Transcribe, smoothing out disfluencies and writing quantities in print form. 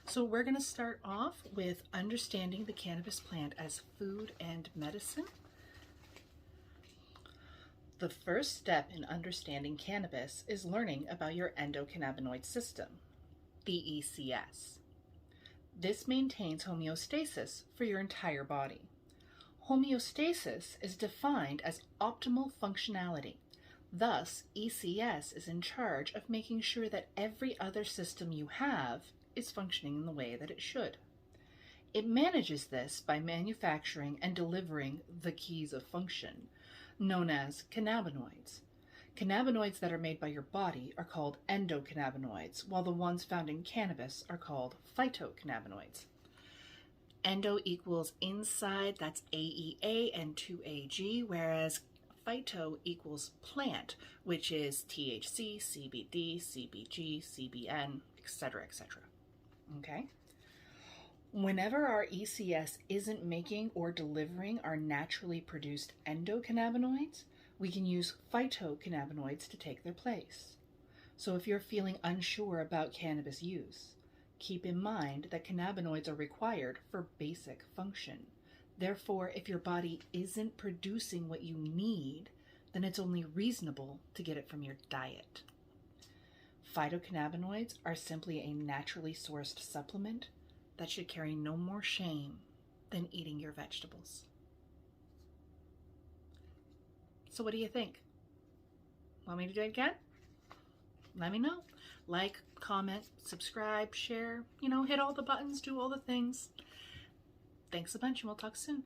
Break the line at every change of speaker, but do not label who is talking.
So we're going to start off with understanding the cannabis plant as food and medicine. The first step in understanding cannabis is learning about your endocannabinoid system, the ECS. This maintains homeostasis for your entire body. Homeostasis is defined as optimal functionality. Thus, ECS is in charge of making sure that every other system you have is functioning in the way that it should. It manages this by manufacturing and delivering the keys of function, known as cannabinoids. Cannabinoids that are made by your body are called endocannabinoids, while the ones found in cannabis are called phytocannabinoids. Endo equals inside, that's AEA and 2AG, whereas phyto equals plant, which is THC, CBD, CBG, CBN, etc., etc. Okay? Whenever our ECS isn't making or delivering our naturally produced endocannabinoids, we can use phytocannabinoids to take their place. So if you're feeling unsure about cannabis use, keep in mind that cannabinoids are required for basic function. Therefore, if your body isn't producing what you need, then it's only reasonable to get it from your diet. Phytocannabinoids are simply a naturally sourced supplement that should carry no more shame than eating your vegetables. So what do you think? Want me to do it again? Let me know. Like, comment, subscribe, share, hit all the buttons, do all the things. Thanks a bunch and we'll talk soon.